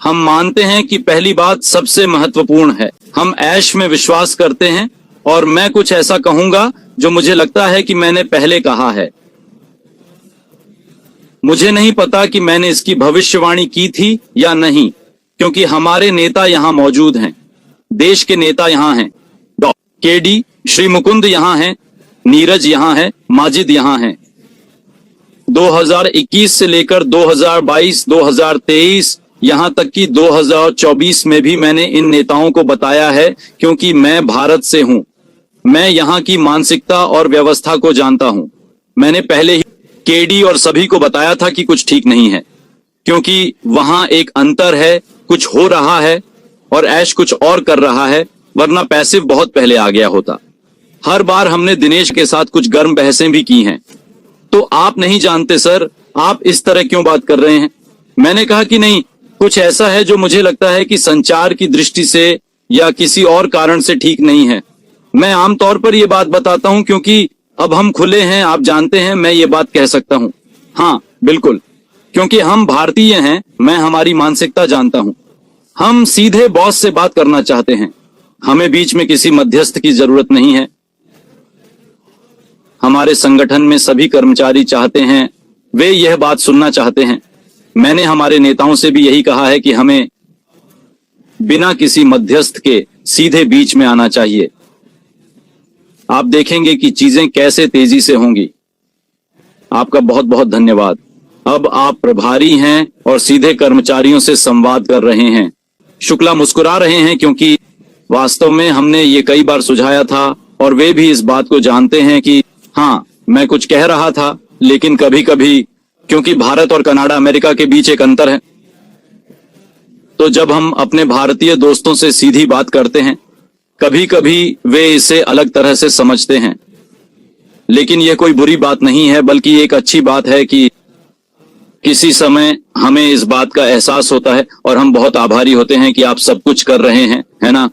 हम मानते हैं कि पहली बात सबसे महत्वपूर्ण है, हम ऐश में विश्वास करते हैं। और मैं कुछ ऐसा कहूंगा जो मुझे लगता है कि मैंने पहले कहा है। मुझे नहीं पता कि मैंने इसकी भविष्यवाणी की थी या नहीं, क्योंकि हमारे नेता यहां मौजूद हैं, देश के नेता यहां हैं, केडी, श्री मुकुंद यहां हैं, नीरज यहां है, माजिद यहां हैं। 2021 से लेकर 2022, 2023, यहां तक कि 2024 में भी मैंने इन नेताओं को बताया है, क्योंकि मैं भारत से हूं, मैं यहां की मानसिकता और व्यवस्था को जानता हूं। मैंने पहले ही केडी और सभी को बताया था कि कुछ ठीक नहीं है, क्योंकि वहां एक अंतर है, कुछ हो रहा है और ऐश कुछ और कर रहा है, वरना पैसिव बहुत पहले आ गया होता। हर बार हमने दिनेश के साथ कुछ गर्म बहसें भी की हैं। तो आप नहीं जानते सर, आप इस तरह क्यों बात कर रहे हैं? मैंने कहा कि नहीं, कुछ ऐसा है जो मुझे लगता है कि संचार की दृष्टि से या किसी और कारण से ठीक नहीं है। मैं आमतौर पर यह बात बताता हूं क्योंकि अब हम खुले हैं, आप जानते हैं, मैं ये बात कह सकता हूं। हाँ बिल्कुल, क्योंकि हम भारतीय हैं, मैं हमारी मानसिकता जानता हूं। हम सीधे बॉस से बात करना चाहते हैं, हमें बीच में किसी मध्यस्थ की जरूरत नहीं है। हमारे संगठन में सभी कर्मचारी चाहते हैं, वे यह बात सुनना चाहते हैं। मैंने हमारे नेताओं से भी यही कहा है कि हमें बिना किसी मध्यस्थ के सीधे बीच में आना चाहिए। आप देखेंगे कि चीजें कैसे तेजी से होंगी। आपका बहुत बहुत धन्यवाद। अब आप प्रभारी हैं और सीधे कर्मचारियों से संवाद कर रहे हैं। शुक्ला मुस्कुरा रहे हैं क्योंकि वास्तव में हमने ये कई बार सुझाया था और वे भी इस बात को जानते हैं कि हाँ, मैं कुछ कह रहा था, लेकिन कभी कभी क्योंकि भारत और कनाडा अमेरिका के बीच एक अंतर है, तो जब हम अपने भारतीय दोस्तों से सीधी बात करते हैं, कभी कभी वे इसे अलग तरह से समझते हैं। लेकिन यह कोई बुरी बात नहीं है, बल्कि एक अच्छी बात है कि किसी समय हमें इस बात का एहसास होता है और हम बहुत आभारी होते हैं कि आप सब कुछ कर रहे हैं, है ना?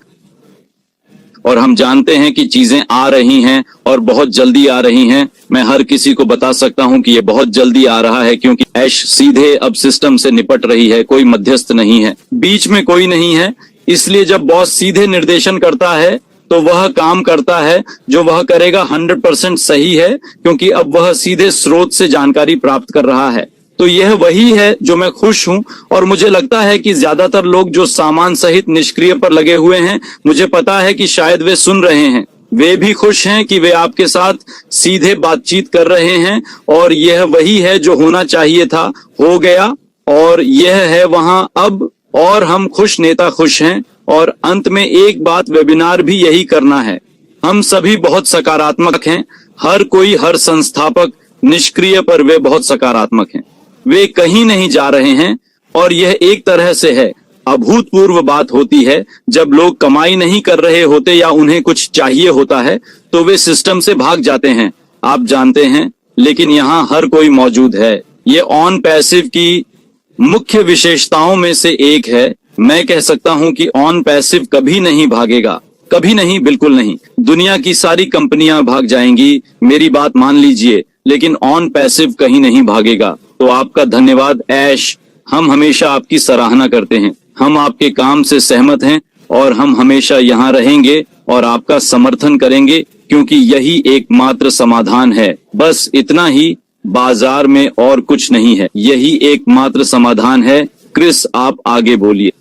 और हम जानते हैं कि चीजें आ रही हैं और बहुत जल्दी आ रही हैं। मैं हर किसी को बता सकता हूं कि ये बहुत जल्दी आ रहा है, क्योंकि ऐश सीधे अब सिस्टम से निपट रही है, कोई मध्यस्थ नहीं है, बीच में कोई नहीं है। इसलिए जब बॉस सीधे निर्देशन करता है तो वह काम करता है, जो वह करेगा 100% सही है, क्योंकि अब वह सीधे स्रोत से जानकारी प्राप्त कर रहा है। तो यह वही है जो मैं खुश हूं। और मुझे लगता है कि ज्यादातर लोग जो सामान सहित निष्क्रिय पर लगे हुए हैं, मुझे पता है कि शायद वे सुन रहे हैं, वे भी खुश हैं कि वे आपके साथ सीधे बातचीत कर रहे हैं। और यह वही है जो होना चाहिए था, हो गया, और यह है वहां अब। और हम खुश, नेता खुश हैं। और अंत में एक बात, वेबिनार भी यही करना है। हम सभी बहुत सकारात्मक हैं, हर कोई, हर संस्थापक निष्क्रिय पर वे बहुत सकारात्मक हैं, वे कहीं नहीं जा रहे हैं। और यह एक तरह से है, अभूतपूर्व बात होती है जब लोग कमाई नहीं कर रहे होते या उन्हें कुछ चाहिए होता है तो वे सिस्टम से भाग जाते हैं, आप जानते हैं। लेकिन यहाँ हर कोई मौजूद है। ये ऑन पैसिव की मुख्य विशेषताओं में से एक है। मैं कह सकता हूं कि ऑन पैसिव कभी नहीं भागेगा, कभी नहीं, बिल्कुल नहीं। दुनिया की सारी कंपनियां भाग जाएंगी, मेरी बात मान लीजिए, लेकिन ऑन पैसिव कहीं नहीं भागेगा। तो आपका धन्यवाद ऐश, हम हमेशा आपकी सराहना करते हैं, हम आपके काम से सहमत हैं और हम हमेशा यहाँ रहेंगे और आपका समर्थन करेंगे, क्योंकि यही एकमात्र समाधान है। बस इतना ही, बाजार में और कुछ नहीं है, यही एकमात्र समाधान है। क्रिस, आप आगे बोलिए।